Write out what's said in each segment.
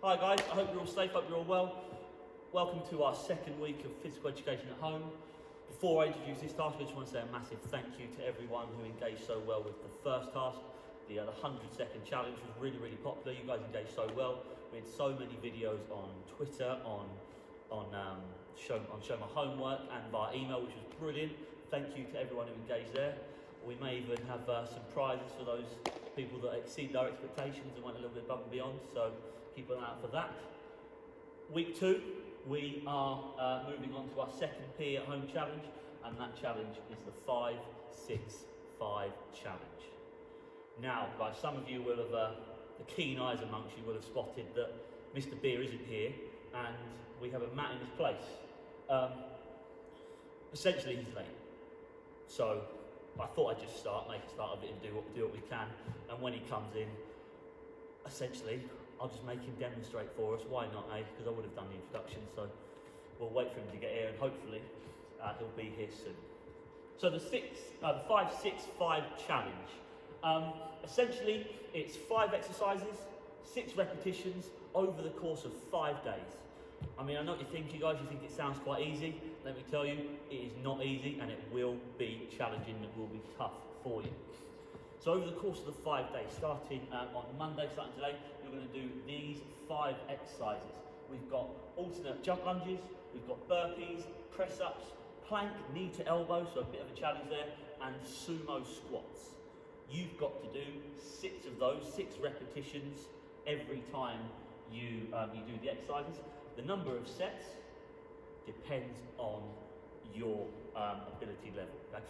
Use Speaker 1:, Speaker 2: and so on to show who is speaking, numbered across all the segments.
Speaker 1: Hi guys, I hope you're all safe, hope you're all well. Welcome to our second week of physical education at home. Before I introduce this task, I just want to say a massive thank you to everyone who engaged so well with the first task. The 100-second challenge was really popular. You guys engaged so well. We had so many videos on Twitter, on show my homework and via email, which was brilliant. Thank you to everyone who engaged there. We may even have some prizes for those people that exceed our expectations and went a little bit above and beyond, so keep an eye out for that. Week 2, we are moving on to our second PE at home challenge, and that challenge is the 5-6-5 challenge. Now, guys, some of you will have, the keen eyes amongst you will have spotted that Mr. Beer isn't here, and we have a Matt in his place. Essentially, he's late. So I thought I'd just make a start of it and do what we can. And when he comes in, essentially, I'll just make him demonstrate for us. Why not, eh? Because I would have done the introduction. So we'll wait for him to get here, and hopefully he'll be here soon. So the 5-6-5 challenge. Essentially, it's 5 exercises, 6 repetitions over the course of 5 days. I mean, I know what you're thinking, guys. You think it sounds quite easy. Let me tell you, it is not easy, and it will be challenging. It will be tough for you. So over the course of the 5 days, starting on Monday, starting today, you're going to do these 5 exercises. We've got alternate jump lunges, we've got burpees, press-ups, plank, knee to elbow, so a bit of a challenge there, and sumo squats. You've got to do 6 of those, 6 repetitions every time you do the exercises. The number of sets depends on your ability level. Okay?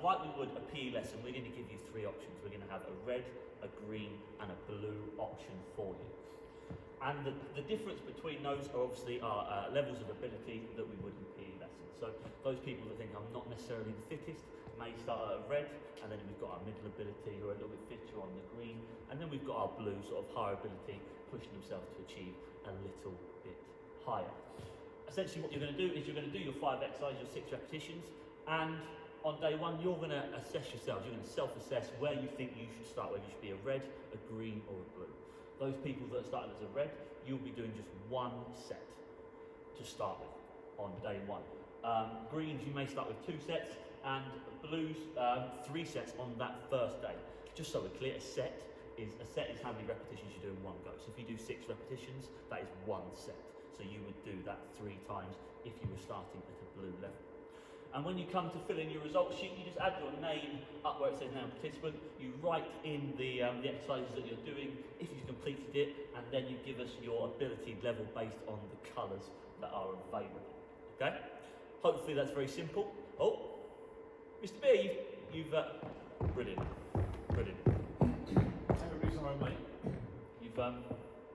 Speaker 1: Like we would a PE lesson, we're going to give you 3 options. We're going to have a red, a green, and a blue option for you. And the difference between those are obviously our levels of ability that we would in PE lessons. So those people that think I'm not necessarily the fittest may start at a red, and then we've got our middle ability who are a little bit fitter on the green, and then we've got our blue sort of higher ability pushing themselves to achieve a little bit higher. Essentially what you're going to do is you're going to do your 5 exercises, your 6 repetitions, and on day 1 you're going to assess yourselves. You're going to self-assess where you think you should start, whether you should be a red, a green or a blue. Those people that are starting as a red, you'll be doing just 1 set to start with on day 1. Greens you may start with 2 sets, and blues 3 sets on that first day. Just so we're clear, a set is how many repetitions you do in one go. So if you do 6 repetitions, that is 1 set. So you would do that 3 times if you were starting at a blue level. And when you come to fill in your results sheet, you just add your name up where it says name participant. You write in the exercises that you're doing, if you've completed it, and then you give us your ability level based on the colours that are available. Okay? Hopefully that's very simple. Oh, Mr. Beer, you've brilliant.
Speaker 2: Everybody's all right, mate.
Speaker 1: You've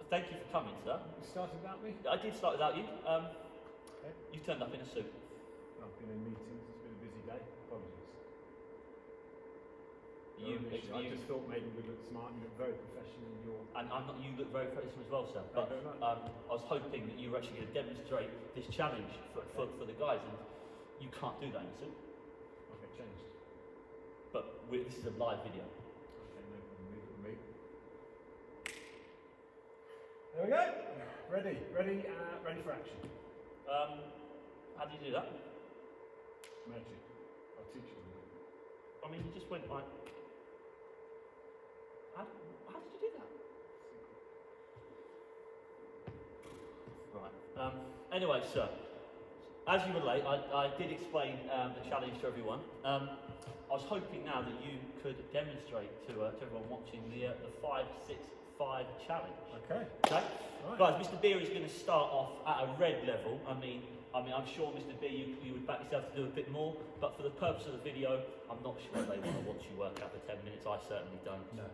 Speaker 1: thank you for coming, sir.
Speaker 2: You started without me?
Speaker 1: I did start without you.
Speaker 2: Okay.
Speaker 1: You've turned up in a suit.
Speaker 2: I've been in meetings, it's been a busy day. Apologies. I just thought maybe we looked smart, you look very professional in your...
Speaker 1: And you look very professional as well, sir.
Speaker 2: Thank you very much.
Speaker 1: I was hoping that you were actually going to demonstrate this challenge for the guys, and you can't do that in a suit.
Speaker 2: I'll get changed.
Speaker 1: But this is a live video.
Speaker 2: Okay, no problem, leave it with me. There we go. Ready for action.
Speaker 1: How do you do that?
Speaker 2: Magic. I'll teach you.
Speaker 1: I mean, you just went like... How did you do that? Right. Anyway, sir, as you were late, I did explain the challenge to everyone. I was hoping now that you could demonstrate to everyone watching the 5-6-5 challenge.
Speaker 2: Okay.
Speaker 1: Okay?
Speaker 2: Right.
Speaker 1: Guys, Mr. Beer is going to start off at a red level. I mean, I'm sure, Mr. Beer, you would back yourself to do a bit more, but for the purpose of the video, I'm not sure they want to watch you work out for 10 minutes. I certainly don't.
Speaker 2: No.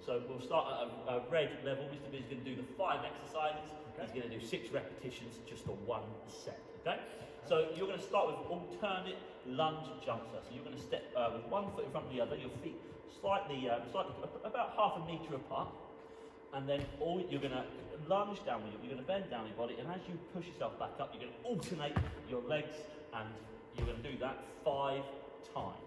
Speaker 1: So we'll start at a red level. Mr. Beer is going to do the 5 exercises.
Speaker 2: Okay.
Speaker 1: He's going to do 6 repetitions, just a 1 set. Okay? So you're going to start with alternate lunge jumps. So you're going to step with 1 foot in front of the other, your feet slightly about half a metre apart, and then you're going to lunge down, you're going to bend down your body, and as you push yourself back up, you're going to alternate your legs, and you're going to do that 5 times.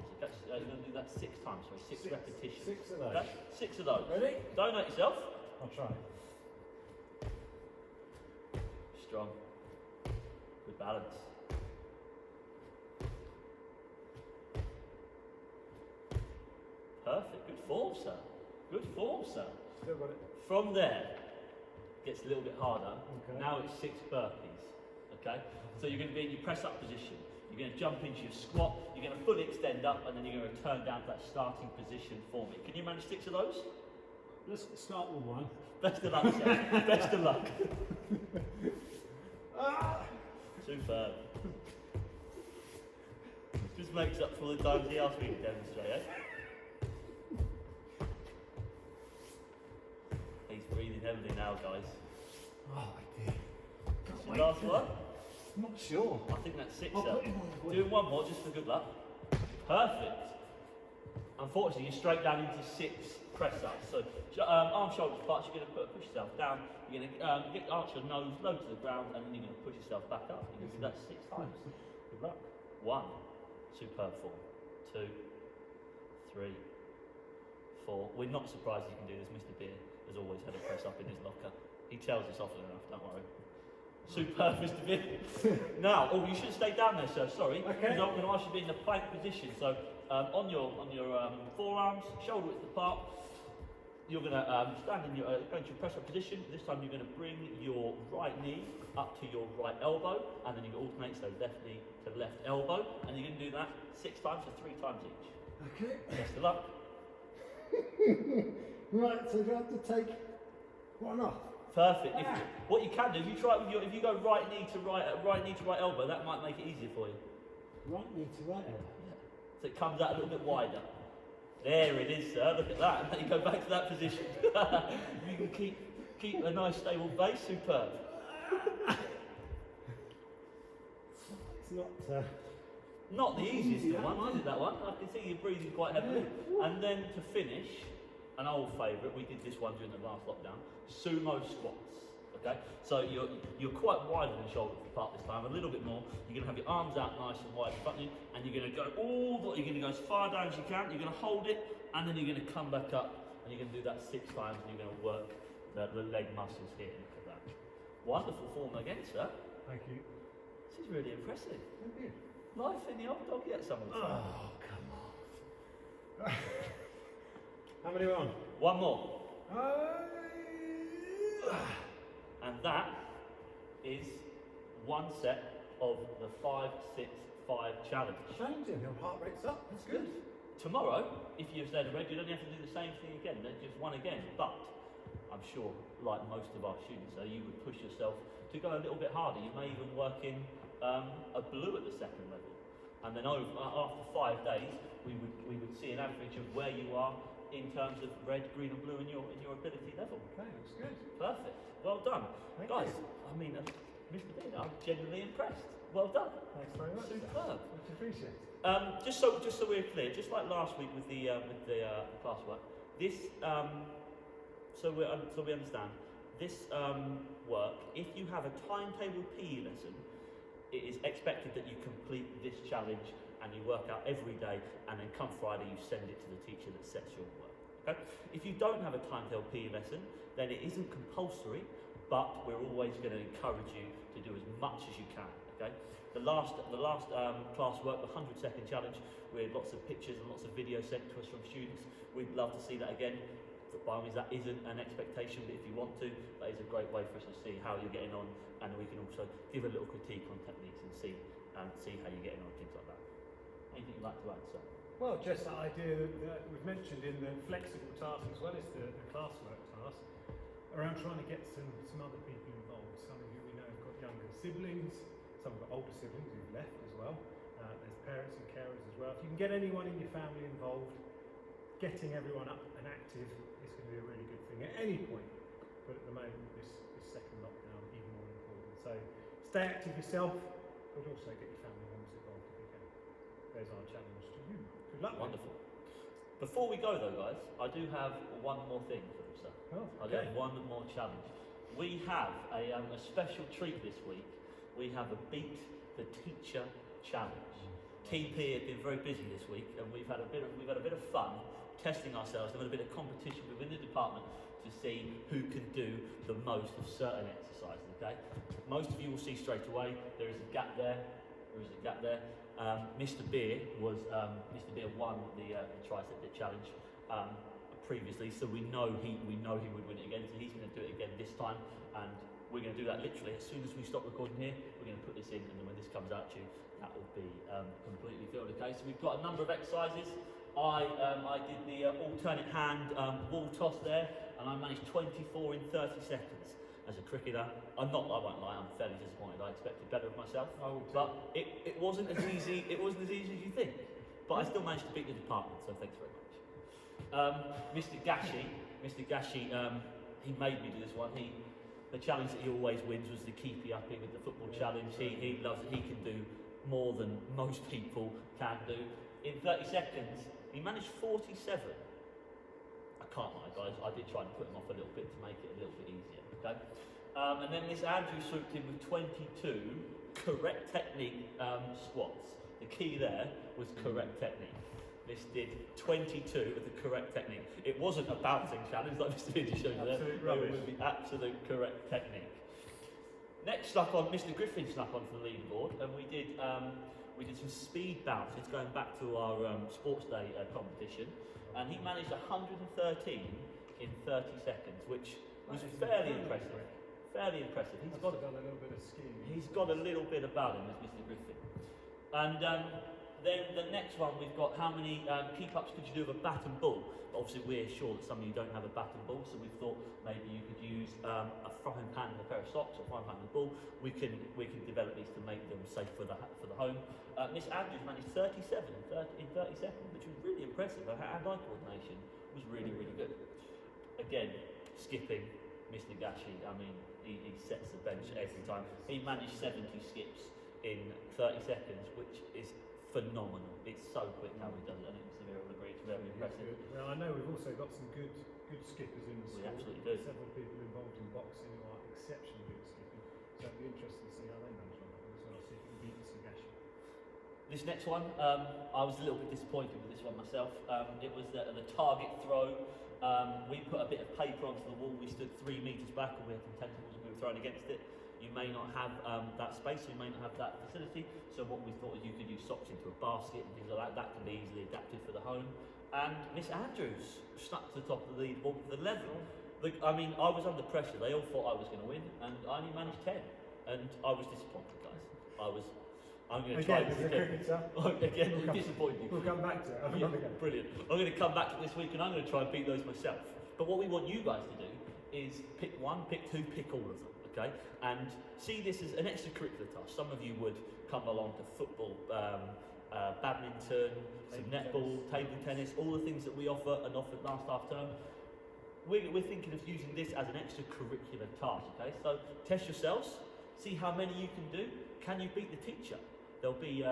Speaker 1: You're going to do that 6 times, sorry, 6 repetitions.
Speaker 2: 6 of those.
Speaker 1: Okay? 6 of those.
Speaker 2: Ready?
Speaker 1: Don't hurt yourself.
Speaker 2: I'll try.
Speaker 1: strong. Good balance. Perfect. Good form, sir. Good form, sir.
Speaker 2: Still got it.
Speaker 1: From there, gets a little bit harder.
Speaker 2: Okay.
Speaker 1: Now it's 6 burpees. Okay? So you're going to be in your press up position. You're going to jump into your squat. You're going to fully extend up, and then you're going to return down to that starting position for me. Can you manage 6 of those?
Speaker 2: Let's start with one.
Speaker 1: Best of luck, sir. Best of luck.
Speaker 2: Ah!
Speaker 1: Superb. Just makes up for the times he asked me to demonstrate, eh? He's breathing heavily now, guys.
Speaker 2: Oh, I did.
Speaker 1: That's your last one?
Speaker 2: I'm not sure.
Speaker 1: I think that's 6,
Speaker 2: I'll
Speaker 1: sir.
Speaker 2: put him on the
Speaker 1: Doing one more just for good luck. Perfect. Unfortunately, you're straight down into 6 press ups. So, arm, shoulder, squats, you're going to push yourself down. You're going to arch your nose low to the ground, and then you're going to push yourself back up. You're going to do that 6 times.
Speaker 2: Good luck.
Speaker 1: 1. Superb form. 2, 3, 4. We're not surprised you can do this. Mr. Beer has always had a press up in his locker. He tells us often enough, don't worry. Superb, Mr. Beer. Now, you should stay down there, sir. Sorry.
Speaker 2: Okay.
Speaker 1: Because I'm going to ask you to be in the plank position. So, on your forearms, shoulder width apart. You're going to stand in your go into your press up position. This time you're going to bring your right knee up to your right elbow, and then you can alternate, so left knee to left elbow, and you're going to do that 6 times, so 3 times each.
Speaker 2: Okay.
Speaker 1: Best of luck.
Speaker 2: Right, so do I have to take one off?
Speaker 1: Perfect. What you can do, if you try it with if you go right knee to right elbow, that might make it easier for you.
Speaker 2: Right knee to right elbow.
Speaker 1: Yeah. So it comes out a little bit wider. There it is, sir. Look at that. And then you go back to that position. You can keep a nice stable base. Superb.
Speaker 2: It's not.
Speaker 1: Not the easiest one, is it, that one? I can see you breathing quite heavily.
Speaker 2: Yeah.
Speaker 1: And then to finish, an old favourite, we did this one during the last lockdown, Sumo Squats. Okay? So you're quite wide on the shoulder apart this time, a little bit more. You're going to have your arms out nice and wide in front of you, and you're going to go you're going to go as far down as you can, you're going to hold it, and then you're going to come back up, and you're going to do that 6 times, and you're going to work the leg muscles here. Look at that. Wonderful form again, sir.
Speaker 2: Thank you.
Speaker 1: This is really impressive.
Speaker 2: Thank you.
Speaker 1: Life in the old dog yet, someone say.
Speaker 2: Oh, come on. How many are on?
Speaker 1: One more. And that is 1 set of the 5-6-5 challenge.
Speaker 2: Changing, your heart rate's up. That's good.
Speaker 1: Tomorrow, if you've said red, you don't have to do the same thing again, then just one again. But I'm sure, like most of our students, you would push yourself to go a little bit harder. You may even work in a blue at the 2nd level. And then after 5 days, we would see an average of where you are in terms of red, green and blue in your ability level.
Speaker 2: Okay, that's good.
Speaker 1: Perfect. Well done.
Speaker 2: Thank
Speaker 1: Guys,
Speaker 2: you.
Speaker 1: I mean, Mr. Bean, I'm genuinely impressed. Well done.
Speaker 2: Thanks very much.
Speaker 1: Superb.
Speaker 2: Much appreciated.
Speaker 1: Just so we're clear, just like last week with the classwork, this so we understand this work. If you have a timetable PE lesson, it is expected that you complete this challenge and you work out every day, and then come Friday you send it to the teacher that sets your work. Okay? If you don't have a timetable PE lesson, then it isn't compulsory, but we're always going to encourage you to do as much as you can. Okay? The last classwork, the 100-second challenge, we had lots of pictures and lots of videos sent to us from students. We'd love to see that again. But by all means, that isn't an expectation, but if you want to, that is a great way for us to see how you're getting on, and we can also give a little critique on techniques and see how you're getting on, things like that. Anything you'd like to add, sir?
Speaker 2: Well, just that idea that we've mentioned in the flexible task as well as the classwork task, around trying to get some other people involved. Some of you we know have got younger siblings, some have got older siblings who've left as well. There's parents and carers as well. If you can get anyone in your family involved, getting everyone up and active is going to be a really good thing at any point. But at the moment, this 2nd lockdown, even more important. So stay active yourself, but also get your family members involved if you can. There's our challenge to you. Good luck.
Speaker 1: Wonderful. Before we go though, guys, I do have one more thing for you, sir.
Speaker 2: Oh,
Speaker 1: I do have one more challenge. We have a special treat this week. We have a Beat the Teacher challenge. TP have been very busy this week, and we've had a bit of fun testing ourselves, having a bit of competition within the department to to see who can do the most of certain exercises, okay? Most of you will see straight away, there is a gap there, Mr. Beer won the tricep dip challenge previously, so we know he would win it again, so he's going to do it again this time, and we're going to do that literally as soon as we stop recording here. We're going to put this in, and then when this comes out to you, that will be completely filled. Okay, so we've got a number of exercises. I did the alternate hand wall toss there, and I managed 24 in 30 seconds as a cricketer. I won't lie, I'm fairly disappointed. I expected better of myself, but it wasn't as easy. It wasn't as easy as you think, but I still managed to beat the department. So thanks very much. Mr. Gashi, he made me do this one. The challenge that he always wins was the keepy uppy with the football challenge. He loves it. He can do more than most people can do. In 30 seconds, he managed 47. I can't lie, guys. I did try and put him off a little bit to make it a little bit easier. Okay. And then Miss Andrew swooped in with 22 correct technique squats. The key there was correct technique. This did 22 with the correct technique. It wasn't a bouncing challenge like Mr. Beer just showed you there. It was the absolute correct technique. Next Mr. Griffin snuck onto the leaderboard, and we did some speed bounces going back to our sports day competition, and he managed 113 in 30 seconds, which was fairly impressive. Fairly impressive. He's got a little bit of skiing. He's got a little bit about him, as Mr. Griffin. And then the next one, we've got how many keep-ups could you do with a bat and ball? Obviously, we're sure that some of you don't have a bat and ball, so we thought maybe you could use a frying pan and a pair of socks, or frying pan and a ball. We can develop these to make them safe for the home. Miss Andrews managed 37 in 30 seconds, which was really impressive. Her hand-eye coordination was really, really good. Again, skipping, Mr. Gashi, I mean, he sets the bench every time. He managed 70 skips in 30 seconds, which is phenomenal. It's so quick how he does it. I think Mr. Beer will agree. It's very impressive.
Speaker 2: Well, I know we've also got some good skippers in the school.
Speaker 1: We absolutely do.
Speaker 2: Several people involved in boxing who are exceptionally good at skipping. So it'll be interesting to see how they manage on that one as well. See if we can beat Mr. Gashi.
Speaker 1: This next one, I was a little bit disappointed with this one myself. It was the target throw. We put a bit of paper onto the wall. We stood 3 metres back, and we had some tentacles, and we were throwing against it. You may not have that space, you may not have that facility, so what we thought is you could use socks into a basket and things like that. That can be easily adapted for the home. And Miss Andrews snuck to the top of the leaderboard with the level. I mean, I was under pressure. They all thought I was going to win, and I only managed 10. And I was disappointed, guys. I'm going to try this again. Again, disappointed.
Speaker 2: We'll come back to it.
Speaker 1: Brilliant. I'm going to come back to it this week, and I'm going to try and beat those myself. But what we want you guys to do is pick one, pick two, pick all of them. Okay, and see this as an extracurricular task. Some of you would come along to football, badminton, some netball, table tennis, all the things that we offer and offered last half term. We're thinking of using this as an extracurricular task. Okay, so test yourselves, see how many you can do. Can you beat the teacher? There'll be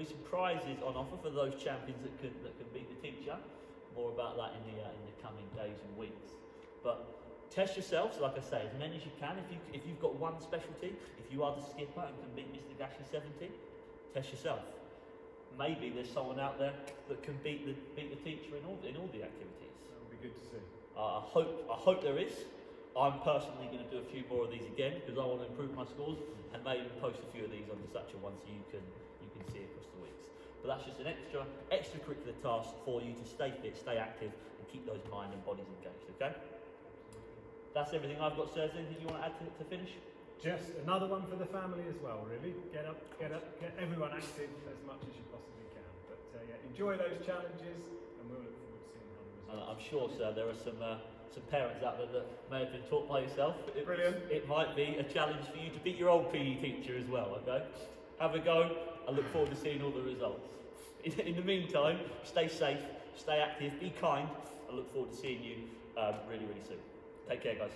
Speaker 1: some prizes on offer for those champions that can beat the teacher. More about that in the coming days and weeks, but. Test yourselves, like I say, as many as you can. If you've got one specialty, if you are the skipper and can beat Mr. Gashi 70, test yourself. Maybe there's someone out there that can beat the teacher in all the activities.
Speaker 2: That would be good to see.
Speaker 1: I hope there is. I'm personally going to do a few more of these again because I want to improve my scores, and maybe post a few of these on the Satchel one so you can see across the weeks. But that's just an extracurricular task for you to stay fit, stay active, and keep those mind and bodies engaged. Okay. That's everything I've got, sir. Is there anything you want to add to finish?
Speaker 2: Just another one for the family as well, really. Get up, get everyone active as much as you possibly can. But yeah, enjoy those challenges, and we'll look forward to seeing how the results.
Speaker 1: I'm sure, sir, there are some parents out there that may have been taught by yourself.
Speaker 2: Brilliant.
Speaker 1: It might be a challenge for you to beat your old PE teacher as well, okay? Have a go. I look forward to seeing all the results. In the meantime, stay safe, stay active, be kind. I look forward to seeing you really, really soon. Take care, guys.